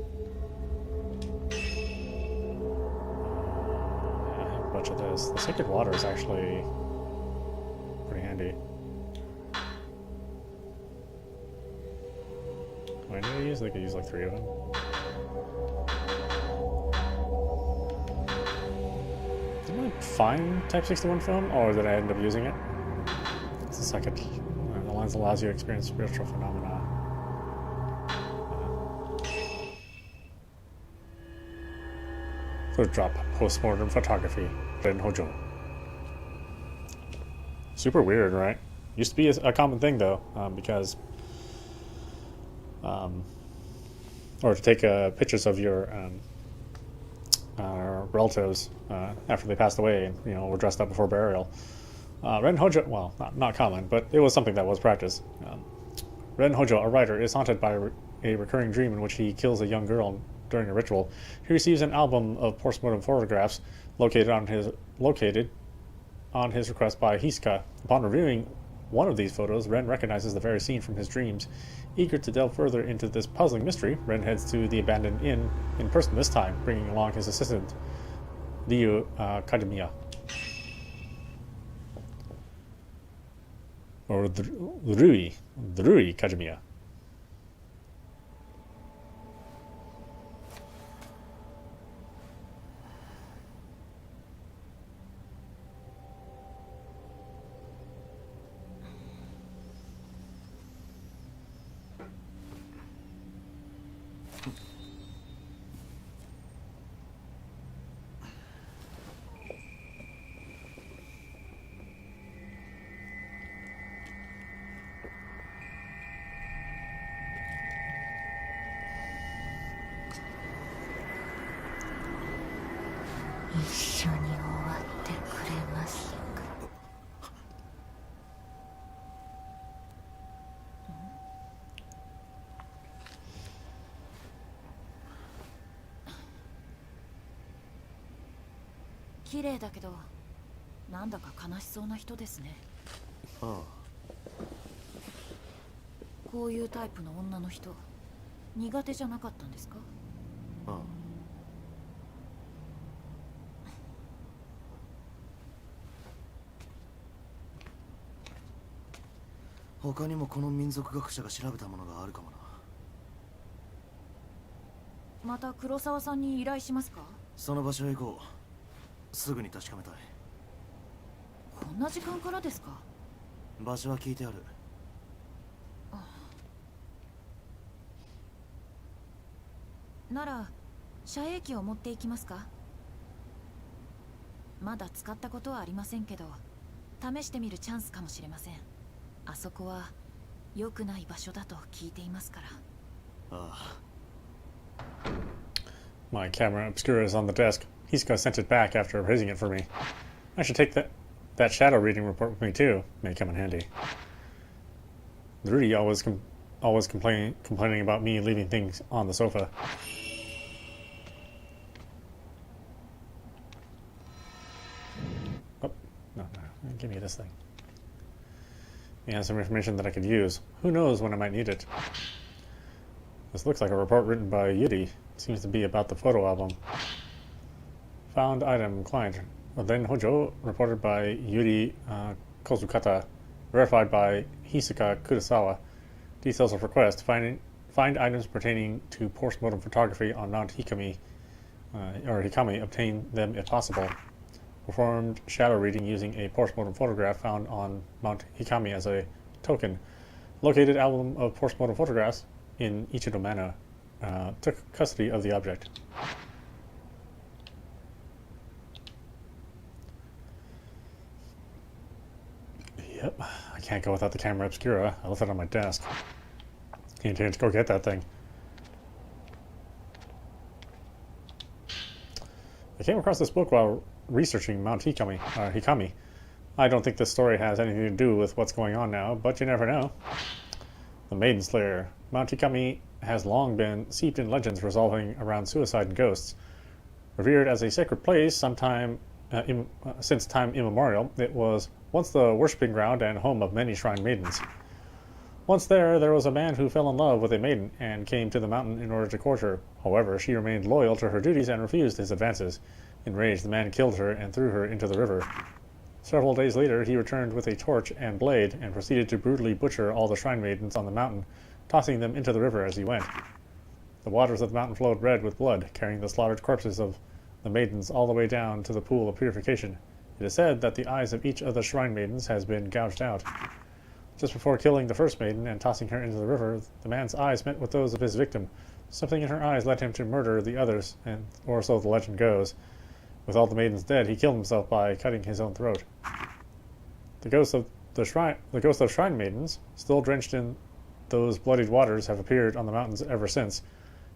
Much of this. The sacred water is actually pretty handy. How many did I use? I think I used like 3 of them. Did I find Type 61 film, or did I end up using it? It's the second. The lens allows you to experience spiritual phenomena. So drop postmortem photography. Ren Hojo. Super weird, right? Used to be a common thing though, because or to take pictures of your relatives after they passed away and were dressed up before burial. Ren Hojo, well, not common, but it was something that was practiced. Ren Hojo, a writer, is haunted by a recurring dream in which he kills a young girl during a ritual. He receives an album of postmortem photographs located on his request by Hisoka. Upon reviewing one of these photos, Ren recognizes the very scene from his dreams. Eager to delve further into this puzzling mystery, Ren heads to the abandoned inn in person this time, bringing along his assistant, Ryu Kajimiya. Or the Rui Kajimiya. 綺麗だけどなんだか悲しそうな人ですね。ああ。こういうタイプの女の人苦手じゃなかったんですか？ああ。他にもこの民族学者が調べたものがあるかもな。また黒沢さんに依頼しますか？その場所へ行こう。すぐに確かめたい。こんな時間からですか？場所は聞いてある。なら遮影機を持っていきますか？まだ使ったことはありませんけど試してみるチャンスかもしれません。あそこは良くない場所だと聞いていますから。ああ。My camera obscura is on the desk. Hisoka sent it back after erasing it for me. I should take that shadow reading report with me too. May come in handy. Rudy always complaining about me leaving things on the sofa. Oh, no, give me this thing. He has some information that I could use. Who knows when I might need it. This looks like a report written by Yuri. Seems to be about the photo album. Found item client. Then Hojo, reported by Yuri Kozukata, verified by Hisoka Kurosawa. Details of request. Find items pertaining to post-mortem photography on Mount Hikami, Hikami. Obtain them if possible. Performed shadow reading using a post-mortem photograph found on Mount Hikami as a token. Located album of post-mortem photographs in Ichido Manor. Took custody of the object. Yep, I can't go without the camera obscura. I left it on my desk. He intends to go get that thing. I came across this book while researching Mount Hikami. I don't think this story has anything to do with what's going on now, but you never know. The Maiden Slayer. Mount Hikami has long been steeped in legends revolving around suicide and ghosts. Revered as a sacred place since time immemorial, it was once the worshipping ground and home of many shrine maidens. Once there was a man who fell in love with a maiden and came to the mountain in order to court her. However, she remained loyal to her duties and refused his advances. Enraged, the man killed her and threw her into the river. Several days later, he returned with a torch and blade and proceeded to brutally butcher all the shrine maidens on the mountain, tossing them into the river as he went. The waters of the mountain flowed red with blood, carrying the slaughtered corpses of the maidens all the way down to the pool of purification. It is said that the eyes of each of the shrine maidens has been gouged out. Just before killing the first maiden and tossing her into the river, the man's eyes met with those of his victim. Something in her eyes led him to murder the others, or so the legend goes. With all the maidens dead, he killed himself by cutting his own throat. The ghosts of shrine maidens, still drenched in those bloodied waters, have appeared on the mountains ever since.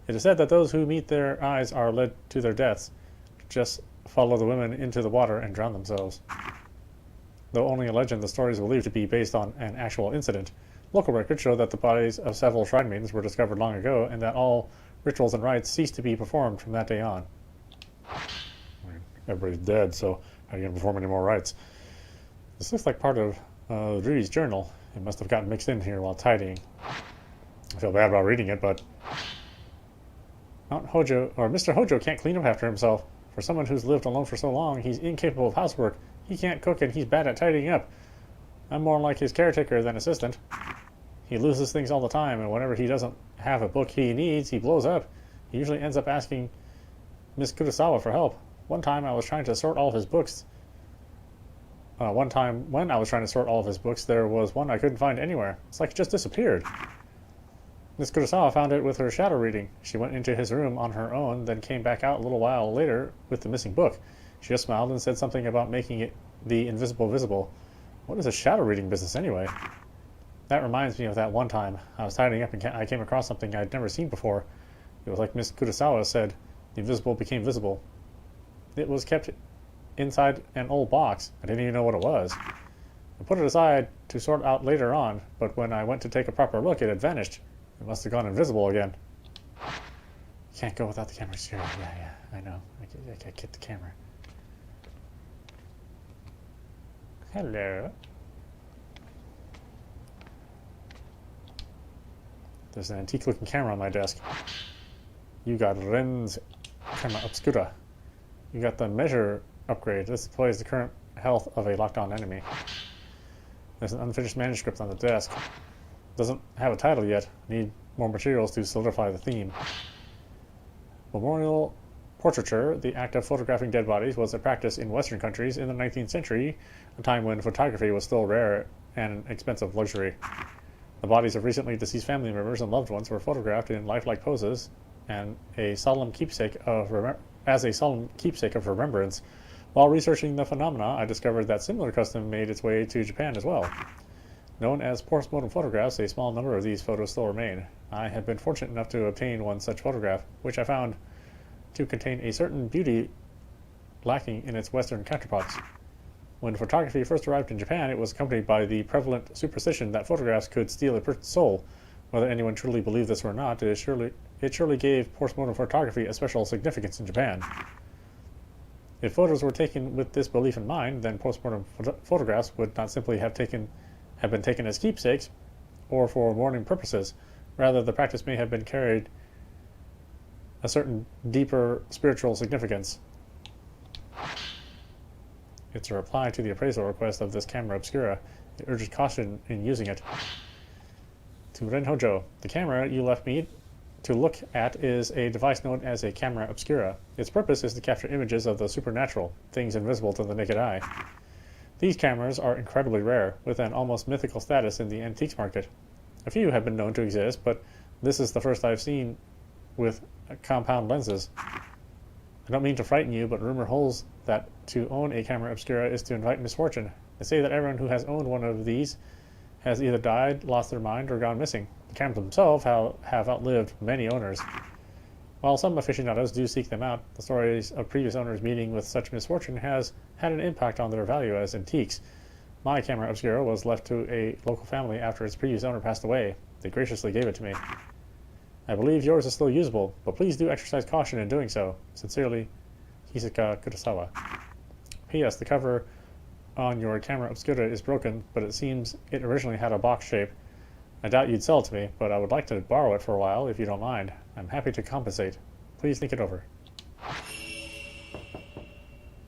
It is said that those who meet their eyes are led to their deaths. Just follow the women into the water and drown themselves. Though only a legend, the story is believed to be based on an actual incident. Local records show that the bodies of several shrine maidens were discovered long ago, and that all rituals and rites ceased to be performed from that day on. Everybody's dead, so how are you going to perform any more rites? This looks like part of Rudy's journal. It must have gotten mixed in here while tidying. I feel bad about reading it, but Mr. Hojo can't clean up after himself. For someone who's lived alone for so long, he's incapable of housework. He can't cook and he's bad at tidying up. I'm more like his caretaker than assistant. He loses things all the time, and whenever he doesn't have a book he needs, he blows up. He usually ends up asking Miss Kurosawa for help. One time I was trying to sort all of his books. There was one I couldn't find anywhere. It's like it just disappeared. Miss Kurosawa found it with her shadow reading. She went into his room on her own, then came back out a little while later with the missing book. She just smiled and said something about making it the invisible visible. What is a shadow reading business anyway? That reminds me of that one time. I was tidying up and I came across something I'd never seen before. It was like Miss Kurosawa said, the invisible became visible. It was kept inside an old box. I didn't even know what it was. I put it aside to sort out later on, but when I went to take a proper look, it had vanished. It must have gone invisible again. Can't go without the camera. Yeah, I know. I can't get the camera. Hello. There's an antique-looking camera on my desk. You got Ren's camera obscura. You got the measure upgrade. This displays the current health of a locked-on enemy. There's an unfinished manuscript on the desk. Doesn't have a title yet. Need more materials to solidify the theme. Memorial portraiture. The act of photographing dead bodies was a practice in Western countries in the 19th century, a time when photography was still rare and an expensive luxury. The bodies of recently deceased family members and loved ones were photographed in lifelike poses and as a solemn keepsake of remembrance. While researching the phenomena, I discovered that similar custom made its way to Japan as well. Known as postmortem photographs, a small number of these photos still remain. I have been fortunate enough to obtain one such photograph, which I found to contain a certain beauty lacking in its Western counterparts. When photography first arrived in Japan, it was accompanied by the prevalent superstition that photographs could steal a person's soul. Whether anyone truly believed this or not, it surely gave postmortem photography a special significance in Japan. If photos were taken with this belief in mind, then postmortem photographs would not simply have been taken as keepsakes or for mourning purposes. Rather, the practice may have been carried a certain deeper spiritual significance. It's a reply to the appraisal request of this camera obscura. It urges caution in using it. To Ren Hojo, the camera you left me to look at is a device known as a camera obscura. Its purpose is to capture images of the supernatural, things invisible to the naked eye. These cameras are incredibly rare, with an almost mythical status in the antiques market. A few have been known to exist, but this is the first I've seen with compound lenses. I don't mean to frighten you, but rumor holds that to own a camera obscura is to invite misfortune. They say that everyone who has owned one of these has either died, lost their mind, or gone missing. The cameras themselves have outlived many owners. While some aficionados do seek them out, the stories of previous owners meeting with such misfortune has had an impact on their value as antiques. My camera obscura was left to a local family after its previous owner passed away. They graciously gave it to me. I believe yours is still usable, but please do exercise caution in doing so. Sincerely, Hisaka Kurosawa. P.S. The cover on your camera obscura is broken, but it seems it originally had a box shape. I doubt you'd sell it to me, but I would like to borrow it for a while if you don't mind. I'm happy to compensate. Please think it over.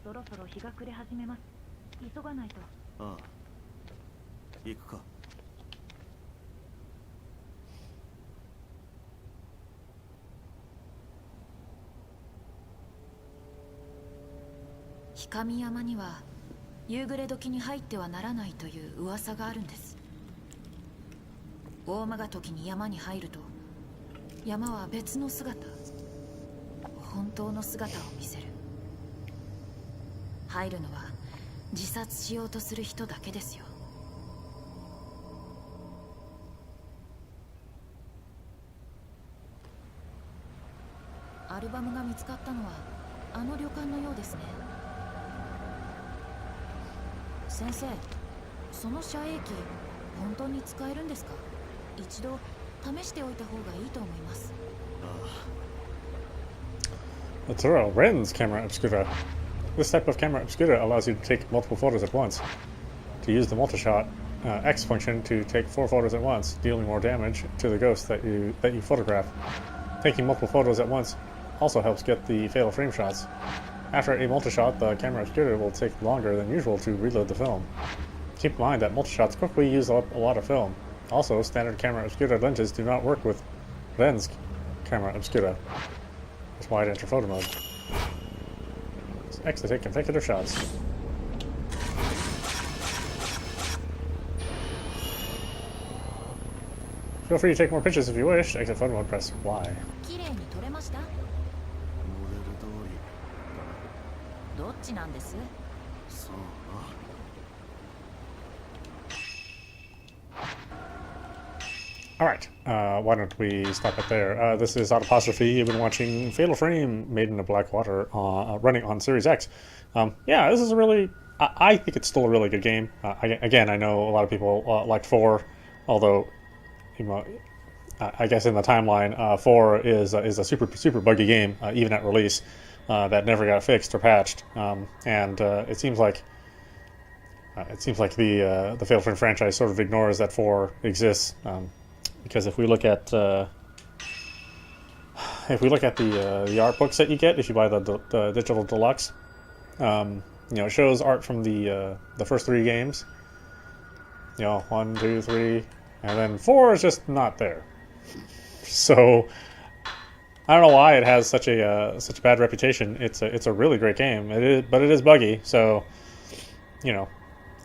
そろそろ日が暮れ始めます。急がないと。ああ、行くか。氷上山には夕暮れ時に入ってはならないという噂があるんです。大間が時に山に入ると山は別の姿、本当の姿を見せる。入るのは自殺しようとする人だけですよ。アルバムが見つかったのはあの旅館のようですね。先生、その遮影機本当に使えるんですか？一度試しておいた方がいいと思います。Let's throw Ren's camera obscura. This type of camera obscura allows you to take multiple photos at once. To use the multi-shot X function to take 4 photos at once, dealing more damage to the ghost that you photograph. Taking multiple photos at once also helps get the fatal frame shots. After a multi-shot, the camera obscura will take longer than usual to reload the film. Keep in mind that multi-shots quickly use up a lot of film. Also, standard camera obscura lenses do not work with Ren's camera obscura. That's why it enters photo mode. It's X to take consecutive shots. Feel free to take more pictures if you wish. To exit photo mode, press Y. 綺麗に撮れました？モデル通りだな。どっちなんです？そうな。Alright, why don't we stop it there? This is Audapostrophe. You've been watching Fatal Frame, Maiden of Black Water, running on Series X. Yeah, this is a really... I think it's still a really good game. Again, I know a lot of people liked 4, although, you know, I guess in the timeline, 4 is a super buggy game, even at release, that never got fixed or patched. And it seems like It seems like the Fatal Frame franchise sort of ignores that 4 exists, because if we look at the art books that you get if you buy the digital deluxe, it shows art from the first 3 games. 1, 2, 3, and then 4 is just not there. So I don't know why it has such a bad reputation. It's a really great game. But it is buggy. So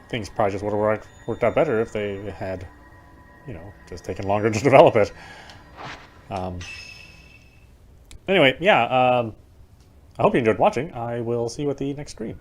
things probably just would have worked out better if they had just taken longer to develop it. Anyway, yeah. I hope you enjoyed watching. I will see you at the next stream.